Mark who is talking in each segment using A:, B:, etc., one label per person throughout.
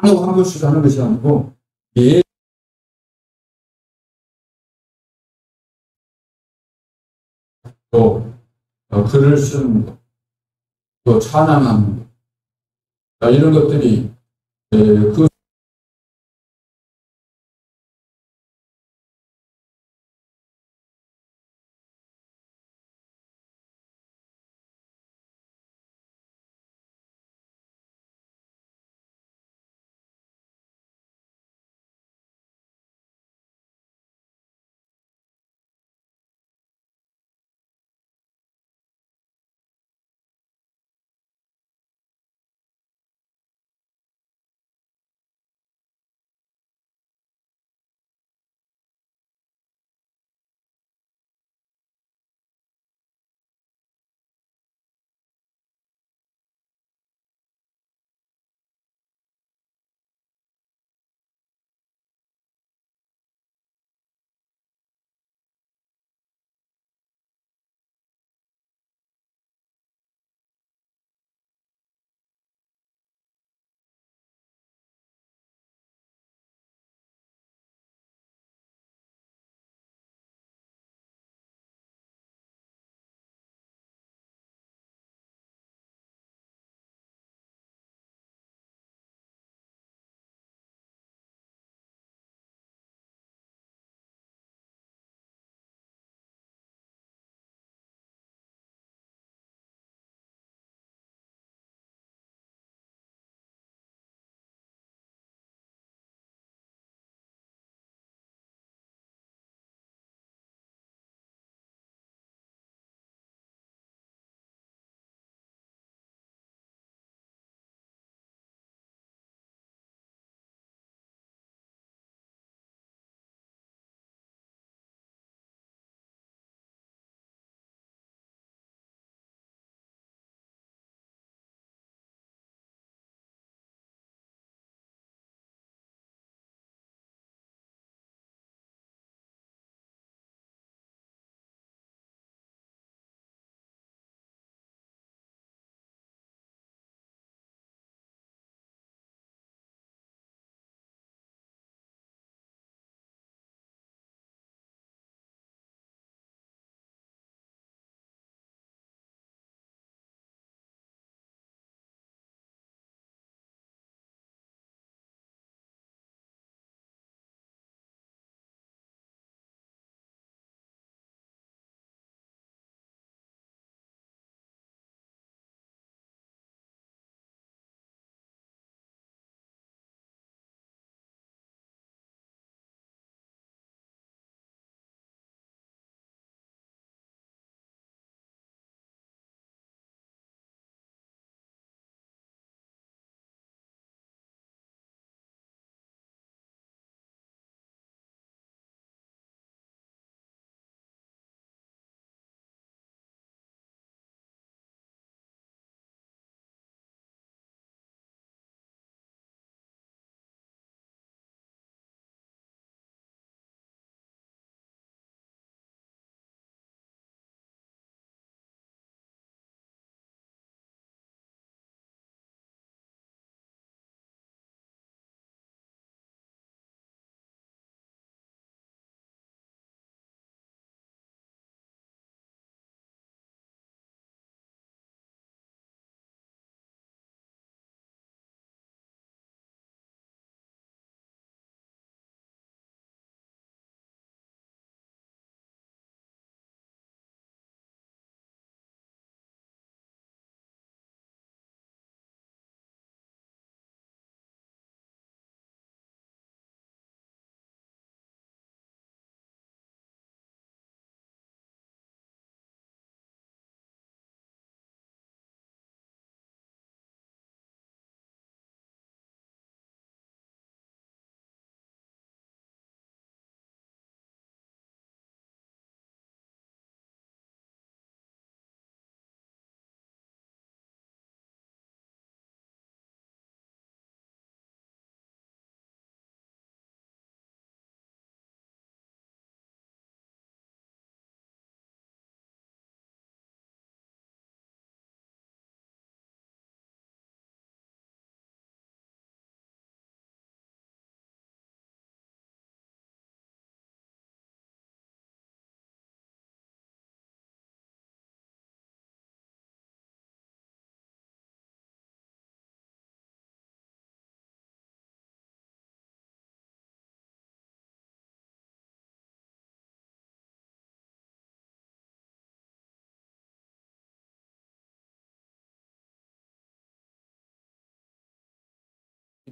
A: 간혹 한 번씩 하는 것이 아니고 예, 또 글을 쓰는 것, 또 찬양하는 것, 이런 것들이 그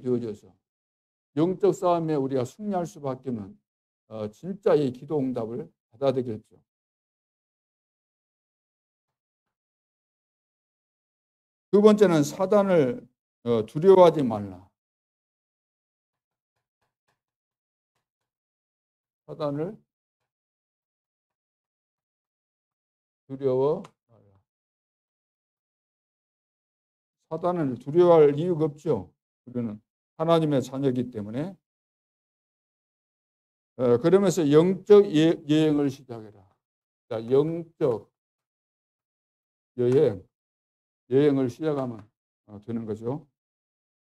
A: 되어져서 영적 싸움에 우리가 승리할 수밖에 없는 진짜의 기도 응답을 받아들였죠. 두 번째는 사단을 두려워하지 말라. 사단을 두려워 말라. 사단을 두려워할 이유가 없죠. 우리는 하나님의 자녀이기 때문에. 그러면서 영적 여행을 시작해라. 자, 영적 여행을 시작하면 되는 거죠.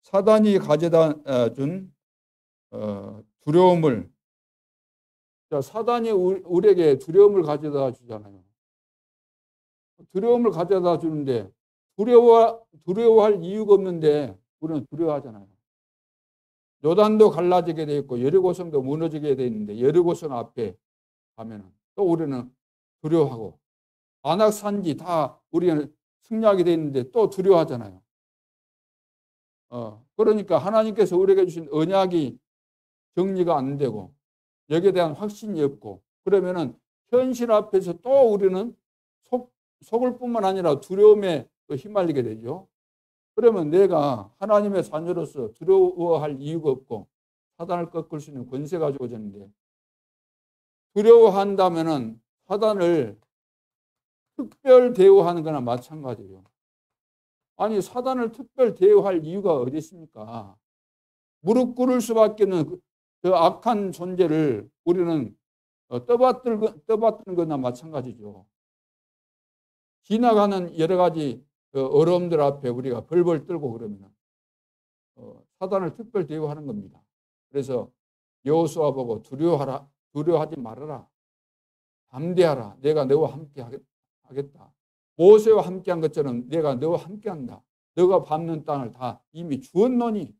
A: 사단이 가져다 준 두려움을, 자, 사단이 우리에게 두려움을 가져다 주잖아요. 두려움을 가져다 주는데 두려워할 이유가 없는데 우리는 두려워하잖아요. 요단도 갈라지게 돼 있고 여리고성도 무너지게 돼 있는데 여리고성 앞에 가면은 또 우리는 두려워하고 안악산지 다 우리는 승리하게 돼 있는데 또 두려워하잖아요. 그러니까 하나님께서 우리에게 주신 언약이 정리가 안 되고 여기에 대한 확신이 없고 그러면은 현실 앞에서 또 우리는 속을 뿐만 아니라 두려움에 또 휘말리게 되죠. 그러면 내가 하나님의 자녀로서 두려워할 이유가 없고 사단을 꺾을 수 있는 권세가 주어졌는데 두려워한다면은 사단을 특별 대우하는 거나 마찬가지예요. 아니 사단을 특별 대우할 이유가 어디 있습니까? 무릎 꿇을 수밖에 없는 그 악한 존재를 우리는 떠받드는 거나 마찬가지죠. 지나가는 여러 가지 어려움들 앞에 우리가 벌벌 떨고 그러면 사단을 특별 대우하는 겁니다. 그래서 여호수아 보고 두려워하지 말아라. 담대하라. 내가 너와 함께 하겠다. 모세와 함께한 것처럼 내가 너와 함께한다. 너가 밟는 땅을 다 이미 주었노니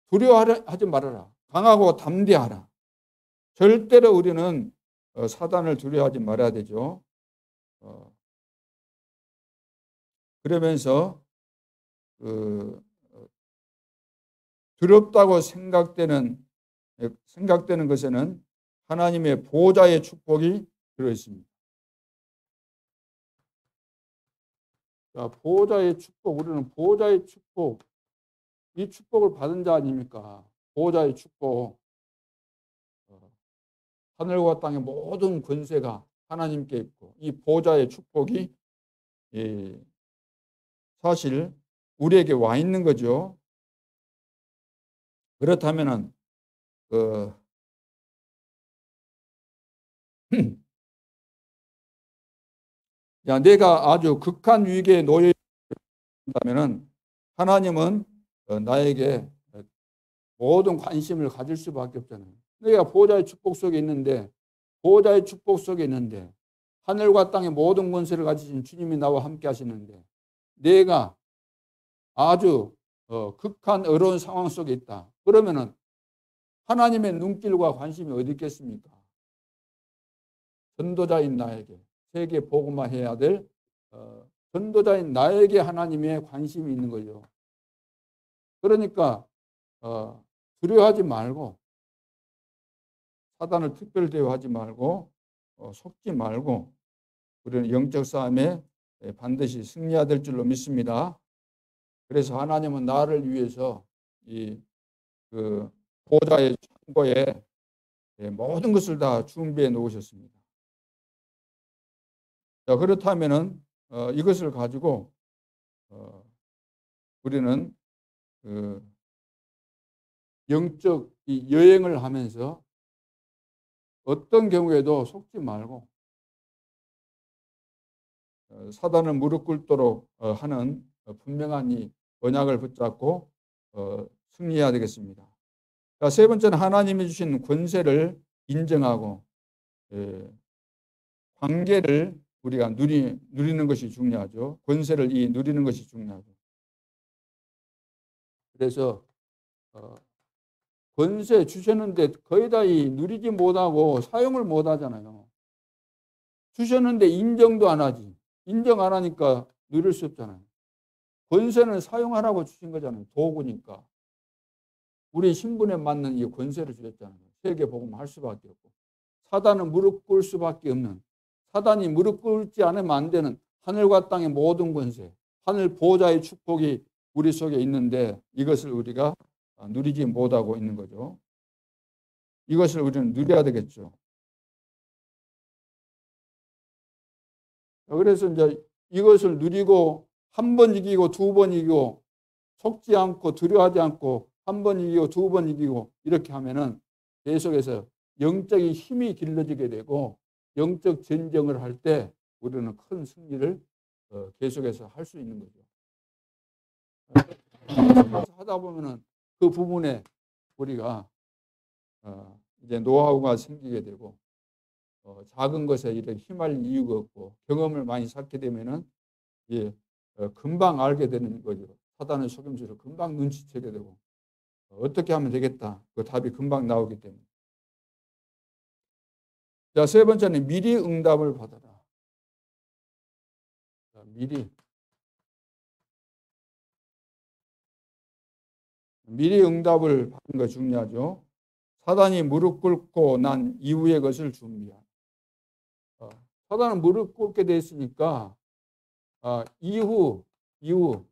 A: 두려워하지 말아라. 강하고 담대하라. 절대로 우리는 사단을 두려워하지 말아야 되죠. 그러면서 두렵다고 생각되는 것에는 하나님의 보호자의 축복이 들어있습니다. 자, 보호자의 축복, 우리는 보호자의 축복, 이 축복을 받은 자 아닙니까? 보호자의 축복. 하늘과 땅의 모든 권세가 하나님께 있고 이 보호자의 축복이 사실 우리에게 와 있는 거죠. 그렇다면은 야, 내가 아주 극한 위기에 놓여 있다면은 하나님은 나에게 모든 관심을 가질 수밖에 없잖아요. 내가 보호자의 축복 속에 있는데 하늘과 땅의 모든 권세를 가지신 주님이 나와 함께 하시는데 내가 아주 극한 어려운 상황 속에 있다. 그러면은 하나님의 눈길과 관심이 어디 있겠습니까? 전도자인 나에게 세계 복음화해야 될 전도자인 나에게 하나님의 관심이 있는 거죠. 그러니까 두려워하지 말고 사단을 특별 대우하지 말고 속지 말고 우리는 영적 싸움에 반드시 승리해야 될 줄로 믿습니다. 그래서 하나님은 나를 위해서 이 보호자의 창고에 모든 것을 다 준비해 놓으셨습니다. 자, 그렇다면은 이것을 가지고 우리는 영적 이 여행을 하면서 어떤 경우에도 속지 말고 사단을 무릎 꿇도록 하는 분명한 이 언약을 붙잡고 승리해야 되겠습니다. 자, 세 번째는 하나님이 주신 권세를 인정하고 관계를 우리가 누리는 것이 중요하죠. 권세를 누리는 것이 중요하죠. 그래서 권세 주셨는데 거의 다 누리지 못하고 사용을 못하잖아요. 주셨는데 인정도 안 하지. 인정 안 하니까 누릴 수 없잖아요. 권세는 사용하라고 주신 거잖아요. 도구니까. 우리 신분에 맞는 이 권세를 주셨잖아요. 세계복음 할 수밖에 없고. 사단은 무릎 꿇을 수밖에 없는, 사단이 무릎 꿇지 않으면 안 되는 하늘과 땅의 모든 권세, 하늘 보호자의 축복이 우리 속에 있는데 이것을 우리가 누리지 못하고 있는 거죠. 이것을 우리는 누려야 되겠죠. 그래서 이제 이것을 누리고 한 번 이기고 두 번 이기고 속지 않고 두려워하지 않고 한 번 이기고 두 번 이기고 이렇게 하면은 계속해서 영적인 힘이 길러지게 되고 영적 전쟁을 할 때 우리는 큰 승리를 계속해서 할 수 있는 거죠. 하다 보면은 그 부분에 우리가 이제 노하우가 생기게 되고 작은 것에 이렇게 힘할 이유가 없고 경험을 많이 쌓게 되면은 예, 금방 알게 되는 거죠. 사단의 속임수를 금방 눈치채게 되고 어떻게 하면 되겠다. 그 답이 금방 나오기 때문에. 자, 세 번째는 미리 응답을 받아라. 자, 미리 응답을 받는 거 중요하죠. 사단이 무릎 꿇고 난 이후의 것을 준비하라. 사단은 무릎 꿇게 돼 있으니까 이후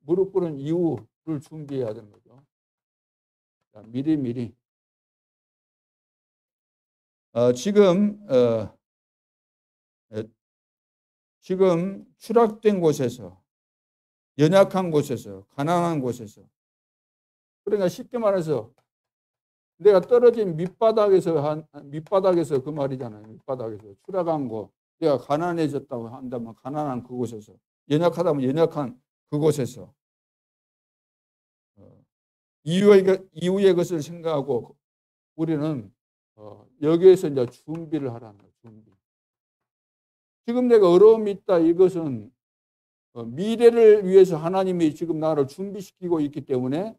A: 무릎 꿇은 이후를 준비해야 되는 거죠. 자, 미리 지금 추락된 곳에서, 연약한 곳에서, 가난한 곳에서, 그러니까 쉽게 말해서 내가 떨어진 밑바닥에서 그 말이잖아요. 밑바닥에서 추락한 곳, 내가 가난해졌다고 한다면 가난한 그곳에서, 연약하다면 연약한 그곳에서 이후의 것을 생각하고 우리는 여기에서 이제 준비를 하라는 거예요. 준비. 지금 내가 어려움이 있다. 이것은 미래를 위해서 하나님이 지금 나를 준비시키고 있기 때문에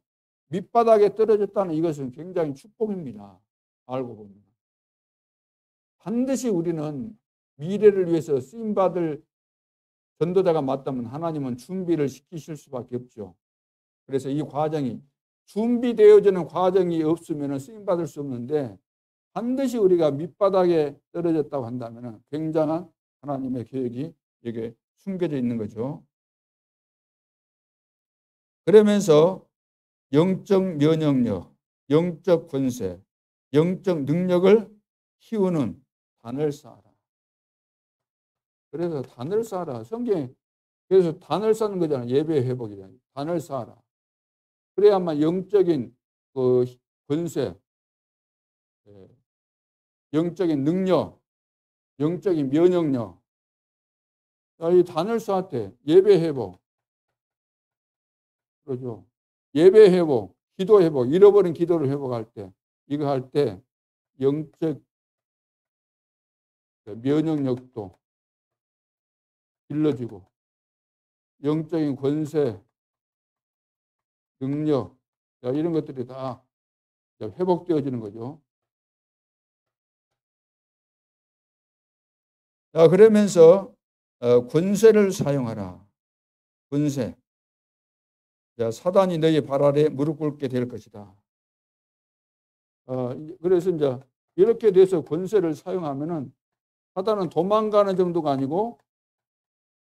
A: 밑바닥에 떨어졌다는 이것은 굉장히 축복입니다. 알고 보면. 반드시 우리는 미래를 위해서 쓰임받을 전도자가 맞다면 하나님은 준비를 시키실 수밖에 없죠. 그래서 이 과정이 준비되어지는 과정이 없으면 쓰임받을 수 없는데 반드시 우리가 밑바닥에 떨어졌다고 한다면 굉장한 하나님의 계획이 여기에 숨겨져 있는 거죠. 그러면서 영적 면역력, 영적 권세, 영적 능력을 키우는 단을 쌓아라. 그래서 단을 쌓아라. 성경에 그래서 단을 쌓는 거잖아요. 예배 회복이잖아요. 단을 쌓아라. 그래야만 영적인 그 권세, 영적인 능력, 영적인 면역력, 이 단을 쌓았대. 예배 회복. 그러죠. 예배 회복, 기도 회복, 잃어버린 기도를 회복할 때, 이거 할 때 영적 면역력도 길러지고, 영적인 권세, 능력, 이런 것들이 다 회복되어지는 거죠. 그러면서 권세를 사용하라. 권세. 사단이 너희 발 아래 무릎 꿇게 될 것이다. 그래서 이제 이렇게 돼서 권세를 사용하면은 사단은 도망가는 정도가 아니고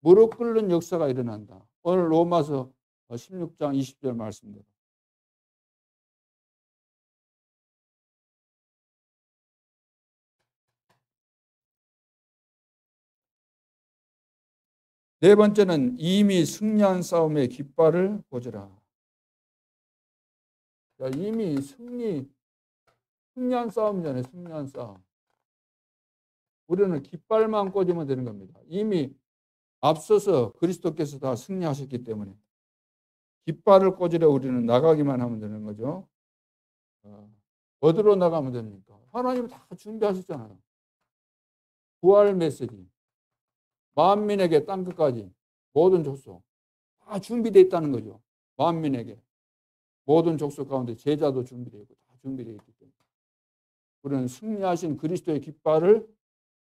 A: 무릎 꿇는 역사가 일어난다. 오늘 로마서 16장 20절 말씀대로. 네 번째는 이미 승리한 싸움의 깃발을 꽂으라. 이미 승리한 싸움이잖아요. 승리한 싸움. 우리는 깃발만 꽂으면 되는 겁니다. 이미 앞서서 그리스도께서 다 승리하셨기 때문에 깃발을 꽂으려 우리는 나가기만 하면 되는 거죠. 어디로 나가면 됩니까? 하나님은 다 준비하셨잖아요. 부활 메시지, 만민에게 땅끝까지 모든 족속 다 준비되어 있다는 거죠. 만민에게 모든 족속 가운데 제자도 준비되어 있고 다 준비되어 있기 때문에 우리는 승리하신 그리스도의 깃발을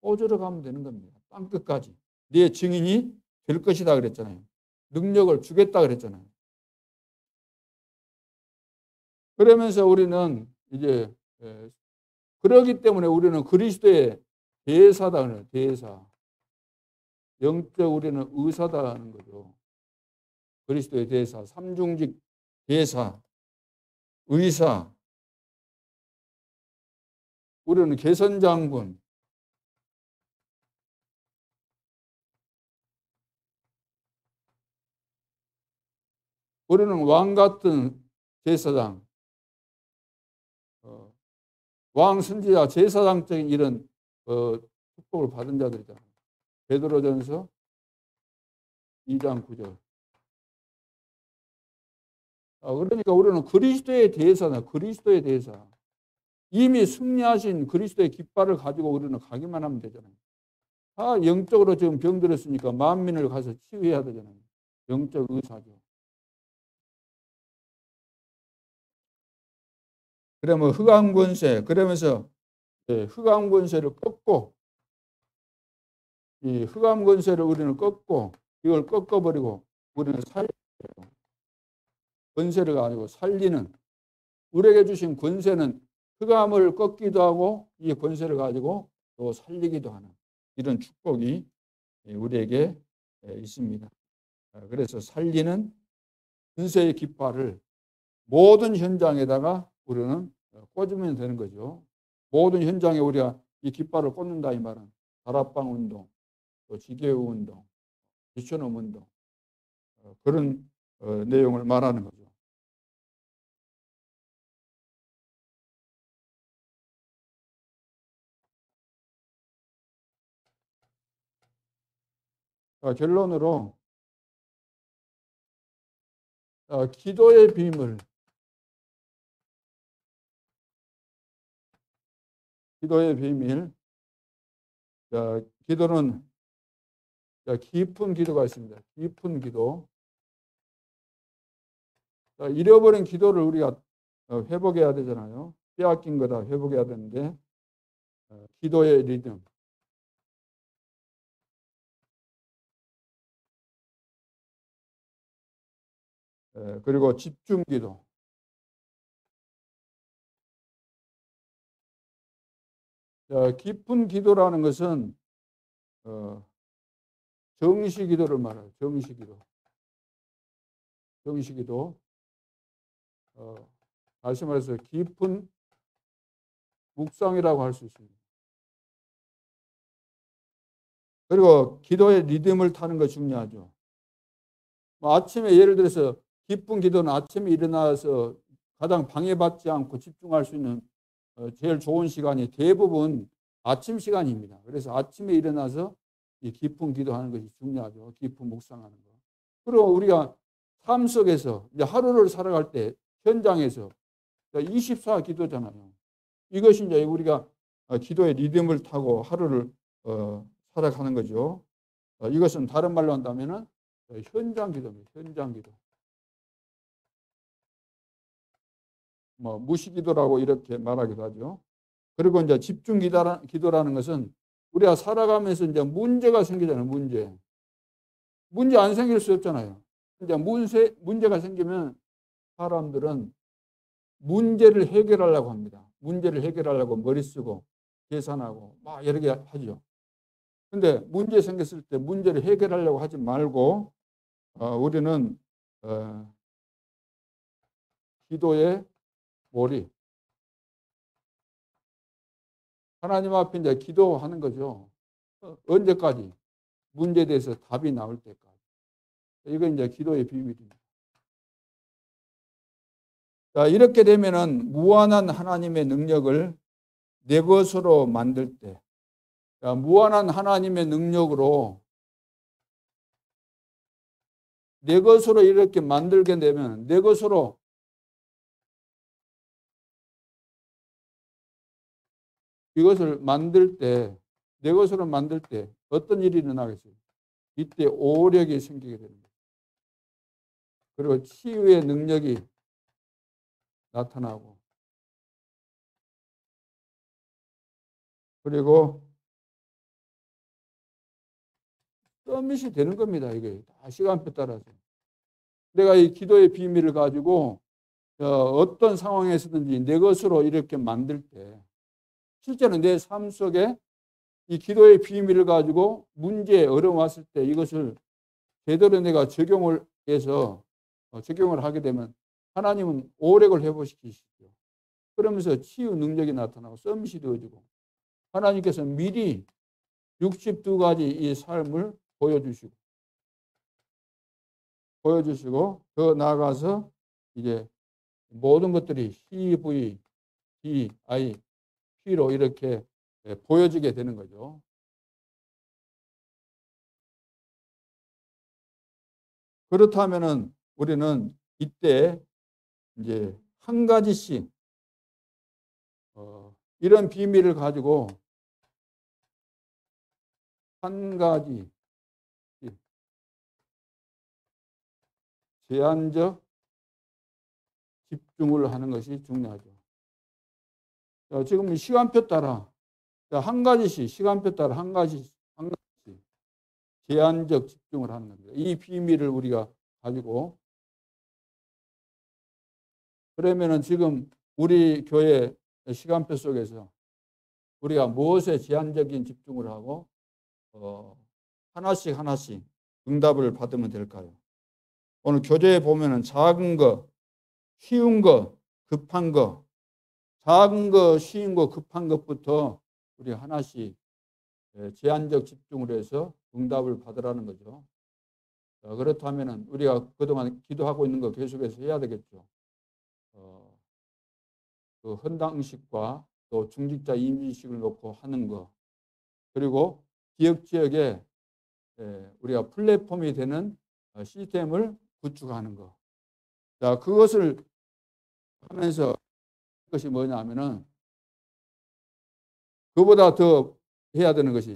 A: 꽂으러 가면 되는 겁니다. 땅끝까지 네 증인이 될 것이다 그랬잖아요. 능력을 주겠다 그랬잖아요. 그러면서 우리는 이제 그러기 때문에 우리는 그리스도의 대사다. 대사. 영적 우리는 의사다는 거죠. 그리스도의 대사, 삼중직 대사, 의사. 우리는 개선장군. 우리는 왕 같은 제사장, 왕 선지자, 제사장적인 이런 축복을 받은 자들이잖아요. 베드로전서 2장 9절. 그러니까 우리는 그리스도의 대사다. 그리스도의 대사. 이미 승리하신 그리스도의 깃발을 가지고 우리는 가기만 하면 되잖아요. 다 영적으로 지금 병들었으니까 만민을 가서 치유해야 되잖아요. 영적 의사죠. 그러면 흑암 권세, 그러면서 흑암 권세를 꺾고, 이 흑암 권세를 우리는 꺾고, 이걸 꺾어버리고, 우리는 권세를 아니고 살리는, 우리에게 주신 권세는 흑암을 꺾기도 하고, 이 권세를 가지고 또 살리기도 하는 이런 축복이 우리에게 있습니다. 그래서 살리는 권세의 깃발을 모든 현장에다가 우리는 꽂으면 되는 거죠. 모든 현장에 우리가 이 깃발을 꽂는다 이 말은 다락방 운동, 또 지게우 운동, 미션홈 운동 그런 내용을 말하는 거죠. 결론으로 기도의 비밀, 기도의 비밀. 기도는 깊은 기도가 있습니다. 깊은 기도. 잃어버린 기도를 우리가 회복해야 되잖아요. 빼앗긴 거다 회복해야 되는데 기도의 리듬. 그리고 집중 기도. 깊은 기도라는 것은 정시 기도를 말해요. 정시 기도. 정시 기도. 다시 말해서 깊은 묵상이라고 할 수 있습니다. 그리고 기도의 리듬을 타는 거 중요하죠. 아침에 예를 들어서 깊은 기도는 아침에 일어나서 가장 방해받지 않고 집중할 수 있는 제일 좋은 시간이 대부분 아침 시간입니다. 그래서 아침에 일어나서 이 깊은 기도하는 것이 중요하죠. 깊은 묵상하는 거. 그리고 우리가 삶 속에서 이제 하루를 살아갈 때 현장에서 24 기도잖아요. 이것이 이제 우리가 기도의 리듬을 타고 하루를 살아가는 거죠. 이것은 다른 말로 한다면은 현장 기도입니다. 현장 기도. 뭐 무시기도라고 이렇게 말하기도 하죠. 그리고 이제 집중 기도라는 것은 우리가 살아가면서 이제 문제가 생기잖아요. 문제 안 생길 수 없잖아요. 이제 문제가 생기면 사람들은 문제를 해결하려고 합니다. 문제를 해결하려고 머리 쓰고 계산하고 막 여러 개 하죠. 근데 문제 생겼을 때 문제를 해결하려고 하지 말고 우리는 기도의 몰입. 하나님 앞에 이제 기도하는 거죠. 언제까지? 문제에 대해서 답이 나올 때까지. 이건 이제 기도의 비밀입니다. 자, 이렇게 되면은 무한한 하나님의 능력을 내 것으로 만들 때, 무한한 하나님의 능력으로 내 것으로 이렇게 만들게 되면 내 것으로 이것을 만들 때, 내 것으로 만들 때 어떤 일이 일어나겠어요? 이때 오력이 생기게 됩니다. 그리고 치유의 능력이 나타나고, 그리고 서밋이 되는 겁니다. 이게 다 시간표 따라서. 내가 이 기도의 비밀을 가지고 어떤 상황에서든지 내 것으로 이렇게 만들 때 실제로 내 삶 속에 이 기도의 비밀을 가지고 문제에 어려움 왔을 때 이것을 제대로 내가 적용을 해서 적용을 하게 되면 하나님은 오력을 회복시키시죠. 그러면서 치유 능력이 나타나고 썸밋이 되어지고 하나님께서 미리 62가지 이 삶을 보여주시고 더 나아가서 이제 모든 것들이 CV, DI, P로 이렇게 보여지게 되는 거죠. 그렇다면은 우리는 이때 이제 한 가지씩 이런 비밀을 가지고 한 가지 제한적 집중을 하는 것이 중요하죠. 지금 시간표 따라 한 가지씩 시간표 따라 한 가지씩 제한적 집중을 하는 겁니다. 이 비밀을 우리가 가지고 그러면은 지금 우리 교회 시간표 속에서 우리가 무엇에 제한적인 집중을 하고 하나씩 응답을 받으면 될까요? 오늘 교재에 보면은 작은 거, 쉬운 거, 급한 거, 작은 거, 쉬운 거, 급한 것부터 우리 하나씩 제한적 집중을 해서 응답을 받으라는 거죠. 그렇다면은 우리가 그동안 기도하고 있는 거 계속해서 해야 되겠죠. 그 헌당식과 또 중직자 임신식을 놓고 하는 거, 그리고 지역 지역에 우리가 플랫폼이 되는 시스템을 구축하는 거. 자, 그것을 하면서 것이 뭐냐면은 그보다 더 해야 되는 것이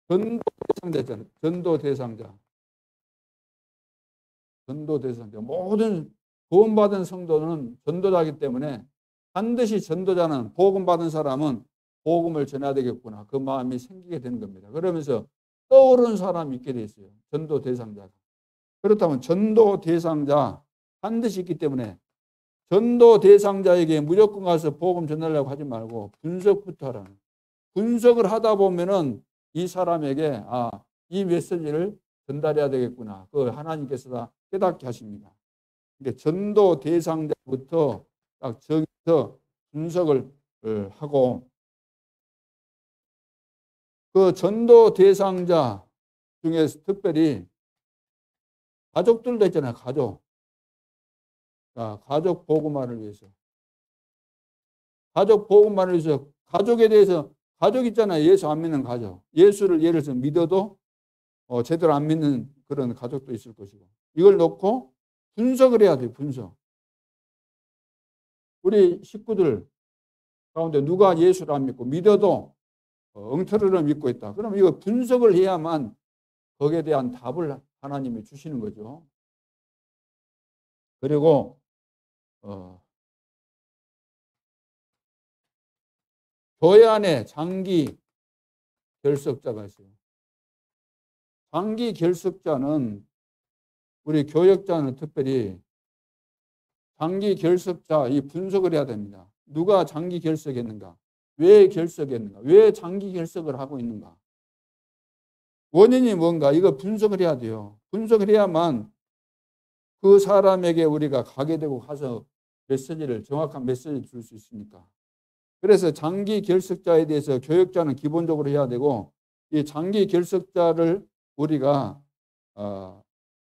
A: 전도 대상자 있잖아요. 전도 대상자. 모든 구원받은 성도는 전도자이기 때문에 반드시 전도자는 복음받은 사람은 복음을 전해야 되겠구나. 그 마음이 생기게 되는 겁니다. 그러면서 떠오르는 사람이 있게 돼 있어요. 전도 대상자가. 그렇다면 전도 대상자 반드시 있기 때문에 전도 대상자에게 무조건 가서 복음 전하려고 하지 말고 분석부터 하라는. 분석을 하다 보면은 이 사람에게 이 메시지를 전달해야 되겠구나. 그 하나님께서 다 깨닫게 하십니다. 근데 전도 대상자부터 딱 저기서 분석을 하고 그 전도 대상자 중에서 특별히 가족들도 있잖아요. 가족 복음화를 위해서. 가족 복음화를 위해서 가족에 대해서 가족 있잖아요. 예수 안 믿는 가족. 예수를 예를 들어서 믿어도 제대로 안 믿는 그런 가족도 있을 것이고. 이걸 놓고 분석을 해야 돼요. 분석. 우리 식구들 가운데 누가 예수를 안 믿고 믿어도 엉터리로 믿고 있다. 그럼 이거 분석을 해야만 거기에 대한 답을 하나님이 주시는 거죠. 그리고 교회 안에 장기 결석자가 있어요. 장기 결석자는 우리 교역자는 특별히 장기 결석자 이 분석을 해야 됩니다. 누가 장기 결석했는가? 왜 결석했는가? 왜 장기 결석을 하고 있는가? 원인이 뭔가? 이거 분석을 해야 돼요. 분석을 해야만 그 사람에게 우리가 가게 되고 가서 정확한 메시지를 줄 수 있으니까. 그래서 장기 결석자에 대해서 교역자는 기본적으로 해야 되고 이 장기 결석자를 우리가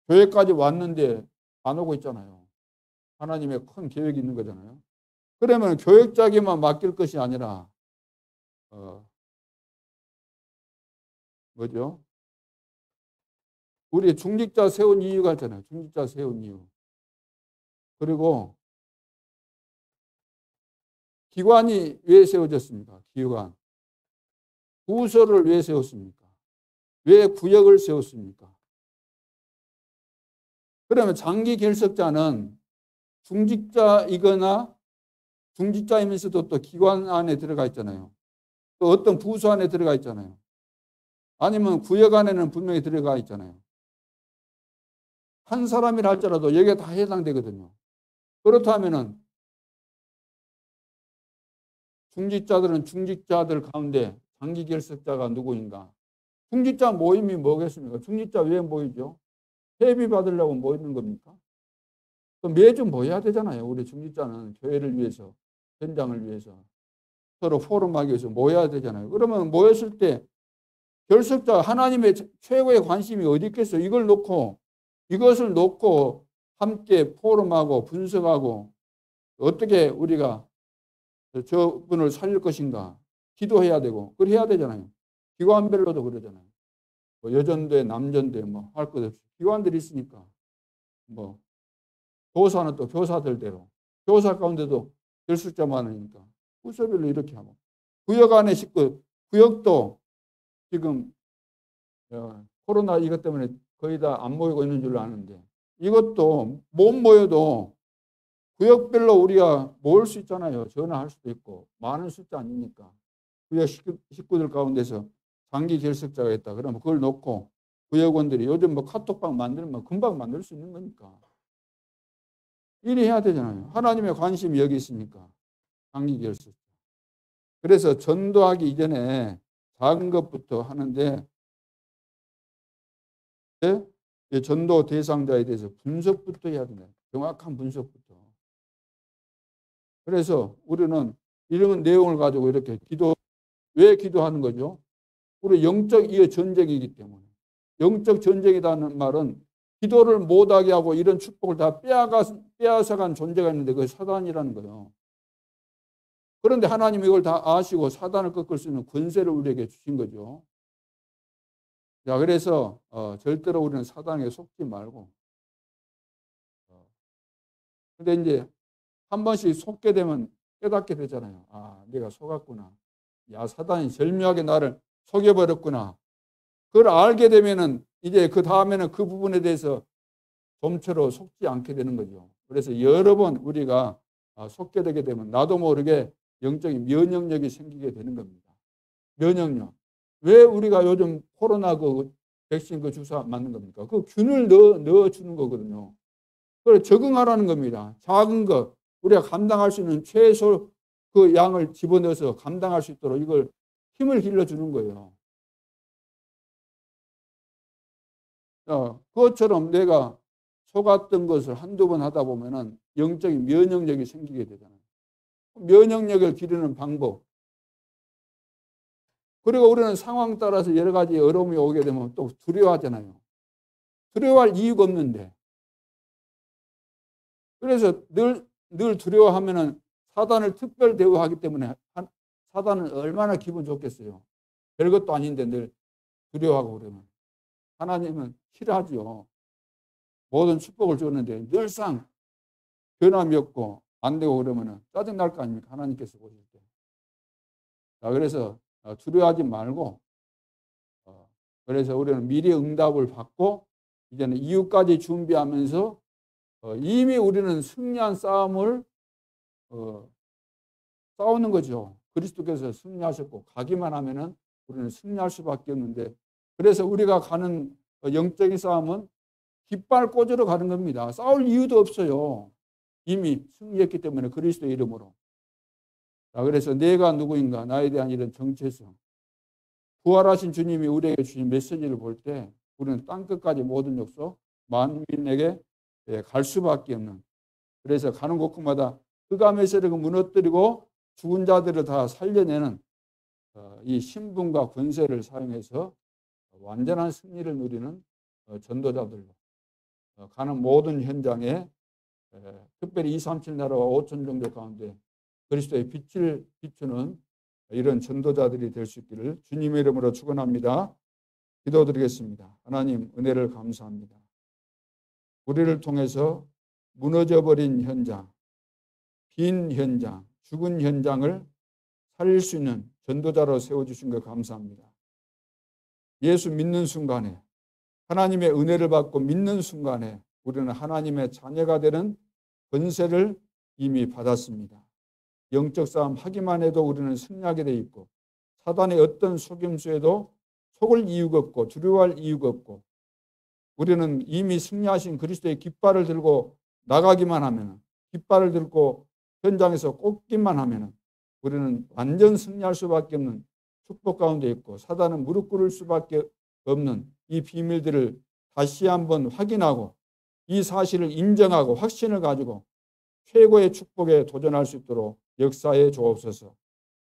A: 교회까지 왔는데 안 오고 있잖아요. 하나님의 큰 계획이 있는 거잖아요. 그러면 교역자에게만 맡길 것이 아니라 뭐죠? 우리 중직자 세운 이유가 있잖아요. 중직자 세운 이유. 그리고 기관이 왜 세워졌습니까? 기관. 부서를 왜 세웠습니까? 왜 구역을 세웠습니까? 그러면 장기 결석자는 중직자이거나 중직자이면서도 또 기관 안에 들어가 있잖아요. 또 어떤 부서 안에 들어가 있잖아요. 아니면 구역 안에는 분명히 들어가 있잖아요. 한 사람이라 할지라도 여기에 다 해당되거든요. 그렇다면은 중직자들은 중직자들 가운데 장기 결석자가 누구인가? 중직자 모임이 뭐겠습니까? 중직자 왜 모이죠? 회비 받으려고 모이는 겁니까? 매주 모여야 되잖아요. 우리 중직자는 교회를 위해서, 현장을 위해서, 서로 포럼하기 위해서 모여야 되잖아요. 그러면 모였을 때 결석자 하나님의 최고의 관심이 어디 있겠어요? 이것을 놓고 함께 포럼하고 분석하고 어떻게 우리가 저분을 살릴 것인가 기도해야 되고 그래야 되잖아요. 기관별로도 그러잖아요. 뭐 여전대, 남전대 뭐 할 것 없이 기관들이 있으니까 뭐 교사는 또 교사들대로 교사 가운데도 결석자 많으니까 부서별로 이렇게 하고 구역 안에 식구 구역도 지금 코로나 이것 때문에 거의 다 안 모이고 있는 줄로 아는데 이것도 못 모여도 구역별로 우리가 모을 수 있잖아요. 전화할 수도 있고 많은 숫자 아닙니까? 구역 식구들 가운데서 장기 결석자가 있다. 그러면 그걸 놓고 구역원들이 요즘 뭐 카톡방 만들면 금방 만들 수 있는 거니까 이리 해야 되잖아요. 하나님의 관심이 여기 있으니까 장기 결석자. 그래서 전도하기 이전에 작은 것부터 하는데 전도 대상자에 대해서 분석부터 해야 된다. 정확한 분석부터. 그래서 우리는 이런 내용을 가지고 이렇게 왜 기도하는 거죠? 우리 영적 전쟁이기 때문에. 영적 전쟁이라는 말은 기도를 못하게 하고 이런 축복을 다 빼앗아간 존재가 있는데 그게 사단이라는 거예요. 그런데 하나님이 이걸 다 아시고 사단을 꺾을 수 있는 권세를 우리에게 주신 거죠. 자, 그래서 절대로 우리는 사단에게 속지 말고 근데 이제 한 번씩 속게 되면 깨닫게 되잖아요. 아, 내가 속았구나. 야, 사단이 절묘하게 나를 속여버렸구나. 그걸 알게 되면은 이제 그 다음에는 그 부분에 대해서 좀처럼 속지 않게 되는 거죠. 그래서 여러 번 우리가 속게 되게 되면 나도 모르게 영적인 면역력이 생기게 되는 겁니다. 면역력. 왜 우리가 요즘 코로나 그 백신 그 주사 맞는 겁니까? 그 균을 넣어주는 거거든요. 그걸 적응하라는 겁니다. 작은 것, 우리가 감당할 수 있는 최소 그 양을 집어넣어서 감당할 수 있도록 이걸 힘을 길러주는 거예요. 그것처럼 내가 속았던 것을 한두 번 하다 보면은 영적인 면역력이 생기게 되잖아요. 면역력을 기르는 방법. 그리고 우리는 상황 따라서 여러 가지 어려움이 오게 되면 또 두려워하잖아요. 두려워할 이유가 없는데. 그래서 늘 두려워하면은 사단을 특별 대우하기 때문에 사단은 얼마나 기분 좋겠어요. 별것도 아닌데 늘 두려워하고 그러면. 하나님은 싫어하죠. 모든 축복을 줬는데 늘상 변함이 없고 안 되고 그러면은 짜증날 거 아닙니까? 하나님께서 보실 때. 자, 그래서 두려워하지 말고 그래서 우리는 미리 응답을 받고 이제는 이후까지 준비하면서 이미 우리는 승리한 싸움을 싸우는 거죠. 그리스도께서 승리하셨고 가기만 하면은 우리는 승리할 수밖에 없는데 그래서 우리가 가는 영적인 싸움은 깃발 꽂으러 가는 겁니다. 싸울 이유도 없어요. 이미 승리했기 때문에 그리스도의 이름으로. 자, 그래서 내가 누구인가 나에 대한 이런 정체성. 부활하신 주님이 우리에게 주신 메시지를 볼 때 우리는 땅끝까지 모든 족속 만민에게 갈 수밖에 없는 그래서 가는 곳마다 흑암의 세력을 무너뜨리고 죽은 자들을 다 살려내는 이 신분과 권세를 사용해서 완전한 승리를 누리는 전도자들로 가는 모든 현장에 특별히 237 나라와 5천 종족 가운데 그리스도의 빛을 비추는 이런 전도자들이 될 수 있기를 주님의 이름으로 축원합니다. 기도드리겠습니다. 하나님 은혜를 감사합니다. 우리를 통해서 무너져버린 현장, 빈 현장, 죽은 현장을 살릴 수 있는 전도자로 세워주신 것 감사합니다. 예수 믿는 순간에 하나님의 은혜를 받고 믿는 순간에 우리는 하나님의 자녀가 되는 권세를 이미 받았습니다. 영적 싸움 하기만 해도 우리는 승리하게 돼 있고 사단의 어떤 속임수에도 속을 이유가 없고 두려워할 이유가 없고 우리는 이미 승리하신 그리스도의 깃발을 들고 나가기만 하면 깃발을 들고 현장에서 꽂기만 하면 우리는 완전 승리할 수밖에 없는 축복 가운데 있고, 사단은 무릎 꿇을 수밖에 없는 이 비밀들을 다시 한번 확인하고 이 사실을 인정하고 확신을 가지고 최고의 축복에 도전할 수 있도록 역사해 주옵소서.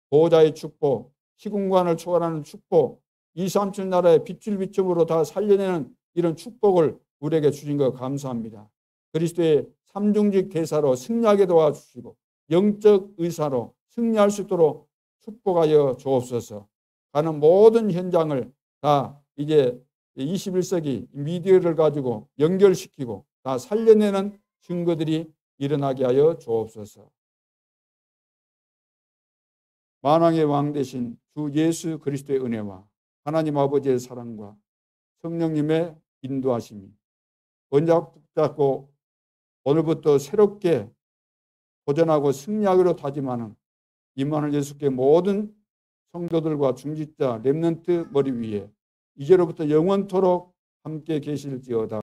A: 보호자의 축복, 시공간을 초월하는 축복, 2, 3천 나라의 빗줄 비춤으로 다 살려내는 이런 축복을 우리에게 주신 것 감사합니다. 그리스도의 삼중직 대사로 승리하게 도와주시고 영적 의사로 승리할 수 있도록 축복하여 주옵소서. 가는 모든 현장을 다 이제 21세기 미디어를 가지고 연결시키고 다 살려내는 증거들이 일어나게 하여 주옵소서. 만왕의 왕 되신 주 예수 그리스도의 은혜와 하나님 아버지의 사랑과 성령님의 인도하심이 언약 붙잡고 오늘부터 새롭게 도전하고 승리하기로 다짐하는 임마누엘 예수께 모든 성도들과 중직자 렘넌트 머리 위에 이제로부터 영원토록 함께 계실지어다.